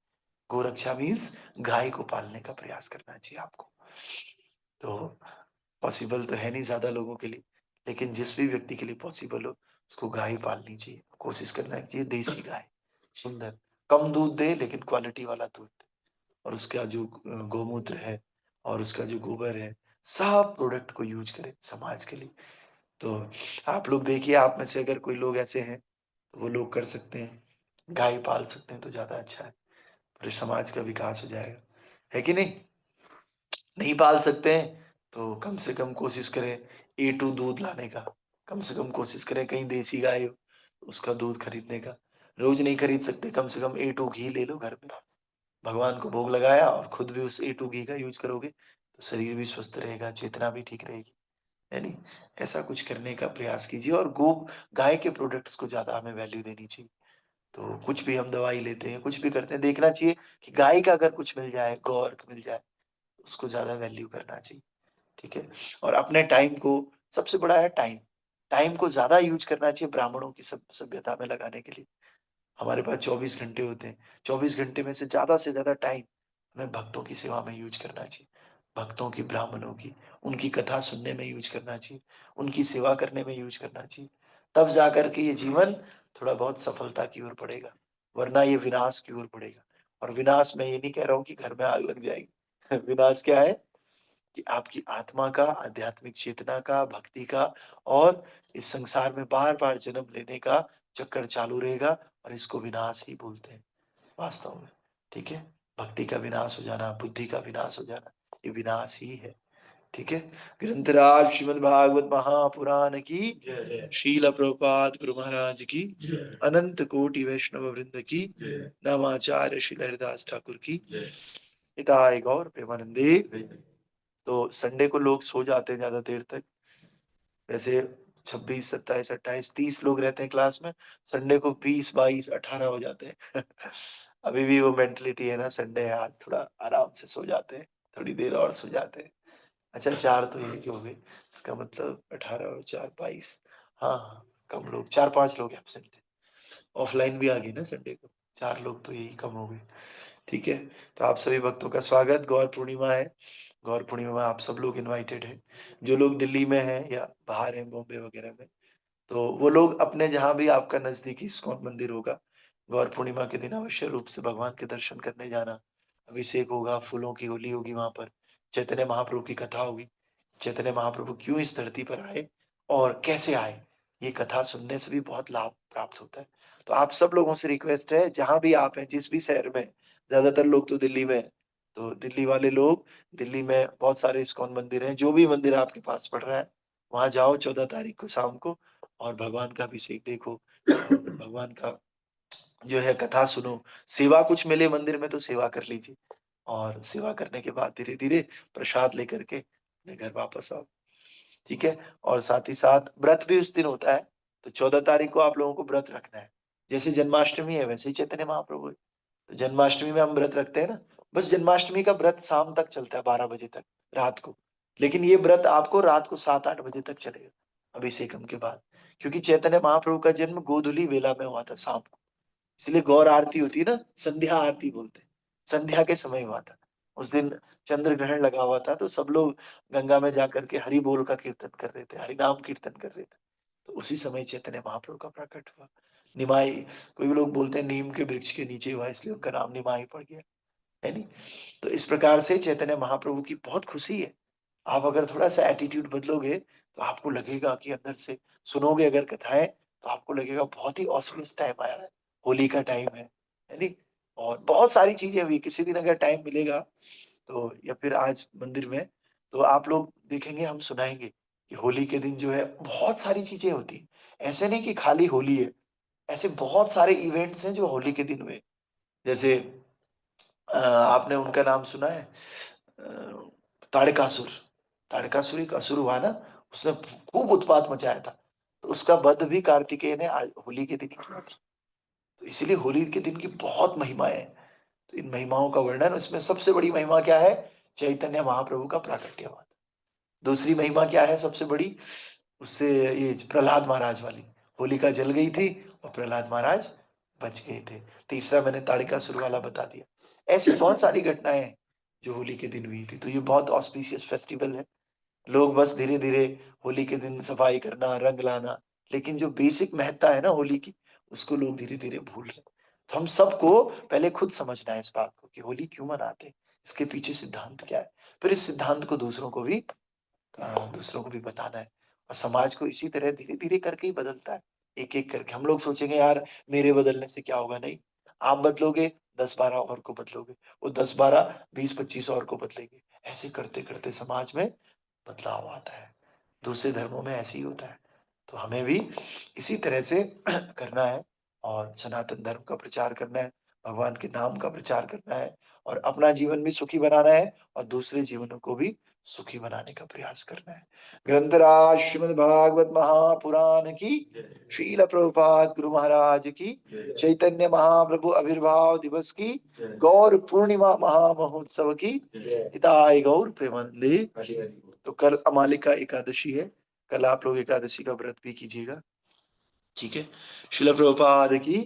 गोरक्षा मीन्स गाय को पालने का प्रयास करना चाहिए आपको। तो पॉसिबल तो है नहीं ज्यादा लोगों के लिए, लेकिन जिस भी व्यक्ति के लिए पॉसिबल हो उसको गाय पालनी चाहिए। कोशिश करना चाहिए देसी गाय, सुंदर, कम दूध दे लेकिन क्वालिटी वाला दूध दे। और उसका जो गौमूत्र है और उसका जो गोबर है, सब प्रोडक्ट को यूज करें समाज के लिए। तो आप लोग देखिए, आप में से अगर कोई लोग ऐसे हैं तो वो लोग कर सकते हैं, गाय पाल सकते हैं तो ज्यादा अच्छा है, फिर समाज का विकास हो जाएगा। है कि नहीं? नहीं पाल सकते हैं तो कम से कम कोशिश करें A2 दूध लाने का। कम से कम कोशिश करें कहीं देसी गाय हो उसका दूध खरीदने का। रोज नहीं खरीद सकते, कम से कम A2 घी ले लो घर में, भगवान को भोग लगाया और खुद भी उस A2 घी का यूज करोगे तो शरीर भी स्वस्थ रहेगा, चेतना भी ठीक रहेगी। है नहीं? ऐसा कुछ करने का प्रयास कीजिए। और गो गाय के प्रोडक्ट्स को ज्यादा हमें वैल्यू देनी चाहिए। तो कुछ भी हम दवाई लेते हैं, कुछ भी करते हैं, देखना चाहिए कि गाय का अगर कुछ मिल जाए, गौर मिल जाए, उसको ज्यादा वैल्यू करना चाहिए। ठीक है, और अपने टाइम को, सबसे बड़ा है टाइम, टाइम को ज्यादा यूज करना चाहिए ब्राह्मणों की सभ्यता में लगाने के लिए। हमारे पास 24 घंटे होते हैं, 24 घंटे में से ज्यादा टाइम हमें भक्तों की सेवा में यूज करना चाहिए। भक्तों की, ब्राह्मणों की, उनकी कथा सुनने में यूज करना चाहिए, उनकी सेवा करने में यूज करना चाहिए। तब जाकर के ये जीवन थोड़ा बहुत सफलता की ओर बढ़ेगा, वरना ये विनाश की ओर बढ़ेगा। और विनाश में ये नहीं कह रहा हूं कि घर में आग लग जाएगी। विनाश क्या है? कि आपकी आत्मा का, आध्यात्मिक चेतना का, भक्ति का और इस संसार में बार बार जन्म लेने का चक्कर चालू रहेगा। और इसको विनाश ही बोलते हैं वास्तव में। ठीक है, भक्ति का विनाश हो जाना, बुद्धि का विनाश हो जाना, ये विनाश ही है। ठीक है, ग्रंथराज श्रीमद् भागवत महापुराण की, शील प्रभुपाद गुरु महाराज की, अनंत कोटि वैष्णव वृंद की, नामाचार्य श्री हरिदास ठाकुर की, हिताय गौर प्रेमानंदे। तो संडे को लोग सो जाते हैं ज्यादा देर तक। वैसे 26, 27, 28, 30 लोग रहते हैं क्लास में, संडे को 20, 22, 18 हो जाते हैं। अभी भी वो मेंटलिटी है ना, संडे है आज थोड़ा आराम से सो जाते हैं, थोड़ी देर और सो जाते हैं। अच्छा 4 तो यही के हो गए, इसका मतलब 18 और 4 22। हाँ, हाँ, कम लोग 4-5 लोग एब्सेंट हैं। ऑफलाइन भी आ गई ना संडे को, 4 लोग तो यही कम हो गए। ठीक है, तो आप सभी भक्तों का स्वागत। गौर पूर्णिमा है, गौर पूर्णिमा में आप सब लोग इनवाइटेड हैं। जो लोग दिल्ली में हैं या बाहर हैं बॉम्बे वगैरह में, तो वो लोग अपने जहाँ भी आपका नजदीकी इस्कॉन मंदिर होगा, गौर पूर्णिमा के दिन अवश्य रूप से भगवान के दर्शन करने जाना। अभिषेक होगा, फूलों की होली होगी वहां पर, चैतन्य महाप्रभु की कथा होगी। चैतन्य महाप्रभु क्यों इस धरती पर आए और कैसे आए, ये कथा सुनने से भी बहुत लाभ प्राप्त होता है। तो आप सब लोगों से रिक्वेस्ट है, जहां भी आप हैं, जिस भी शहर में, ज्यादातर लोग तो दिल्ली में हैं, तो दिल्ली वाले लोग, दिल्ली में बहुत सारे इस्कॉन मंदिर हैं, जो भी मंदिर आपके पास पड़ रहा है वहां जाओ 14 तारीख को शाम को, और भगवान का अभिषेक देखो, भगवान का जो है कथा सुनो। सेवा कुछ मिले मंदिर में तो सेवा कर लीजिए, और सेवा करने के बाद धीरे धीरे प्रसाद लेकर के अपने घर वापस आओ। ठीक है, और साथ ही साथ व्रत भी उस दिन होता है, तो 14 तारीख को आप लोगों को व्रत रखना है। जैसे जन्माष्टमी है वैसे ही चैतन्य महाप्रभु है, तो जन्माष्टमी में हम व्रत रखते हैं ना, बस जन्माष्टमी का व्रत शाम तक चलता है, 12 बजे तक रात को। लेकिन ये व्रत आपको रात को 7-8 बजे तक चलेगा अभिषेकम के बाद, क्योंकि चैतन्य महाप्रभु का जन्म गोधूली वेला में हुआ था, शाम को। इसलिए गौर आरती होती है ना, संध्या आरती बोलते हैं, संध्या के समय हुआ था। उस दिन चंद्र ग्रहण लगा हुआ था, तो सब लोग गंगा में जाकर के हरि बोल का कीर्तन कर रहे थे, हरि नाम कीर्तन कर रहे थे। तो उसी समय चैतन्य महाप्रभु का प्रकट हुआ। निमाई, कोई भी लोग बोलते हैं नीम के वृक्ष के नीचे हुआ, इसलिए उनका नाम निमाई पड़ गया, है नहीं। तो इस प्रकार से चैतन्य महाप्रभु की बहुत खुशी है। आप अगर थोड़ा सा एटीट्यूड बदलोगे तो आपको लगेगा कि अंदर से, सुनोगे अगर कथाएं, तो आपको लगेगा बहुत ही ऑस्पिशियस टाइम आया है, होली का टाइम है नहीं। और बहुत सारी चीजें हुई, किसी दिन अगर टाइम मिलेगा तो, या फिर आज मंदिर में, तो आप लोग देखेंगे, हम सुनाएंगे कि होली के दिन जो है बहुत सारी चीजें होती हैं। ऐसे नहीं कि खाली होली है, ऐसे बहुत सारे इवेंट्स हैं जो होली के दिन हुए। जैसे आपने उनका नाम सुना है, ताड़कासुर। ताड़कासुर एक असुर हुआ ना, उसने खूब उत्पात मचाया था, तो उसका वध भी कार्तिकेय ने आज होली के दिन ही किया था। तो इसीलिए होली के दिन की बहुत महिमाएं हैं। तो इन महिमाओं का वर्णन, इसमें सबसे बड़ी महिमा क्या है, चैतन्य महाप्रभु का प्राकट्य हुआ था। दूसरी महिमा क्या है सबसे बड़ी, उससे ये प्रहलाद महाराज वाली, होलिका जल गई थी और प्रहलाद महाराज बच गए थे। तीसरा मैंने ताड़कासुर वाला बता दिया। ऐसी बहुत सारी घटनाएं हैं जो होली के दिन हुई थी। तो ये बहुत ऑस्पिशियस फेस्टिवल है। लोग बस धीरे धीरे होली के दिन सफाई करना, रंग लाना, लेकिन जो बेसिक महत्ता है ना होली की, उसको लोग धीरे धीरे भूल रहे हैं। तो हम सबको पहले खुद समझना है इस बात को कि होली क्यों मनाते हैं, इसके पीछे सिद्धांत क्या है, फिर इस सिद्धांत को दूसरों को भी बताना है। और समाज को इसी तरह धीरे धीरे करके ही बदलता है, एक एक करके। हम लोग सोचेंगे यार मेरे बदलने से क्या होगा, नहीं, आप बदलोगे 10-12 और को बदलोगे, वो 10-12 20-25 और को बदलेंगे, ऐसे करते करते समाज में बदलाव आता है। दूसरे धर्मों में ऐसे ही होता है। तो हमें भी इसी तरह से करना है, और सनातन धर्म का प्रचार करना है, भगवान के नाम का प्रचार करना है, और अपना जीवन भी सुखी बनाना है, और दूसरे जीवनों को भी सुखी बनाने का प्रयास करना है। ग्रंथराज श्रीमद् भागवत महापुराण की, श्रील प्रभुपाद गुरु महाराज की, चैतन्य महाप्रभु आविर्भाव दिवस की, गौर पूर्णिमा महामहोत्सव की, हिताय गौर प्रेमानंदे। तो कल अमालिका एकादशी है, कल आप लोग एकादशी का व्रत भी कीजिएगा। ठीक है, श्रील प्रभुपाद की।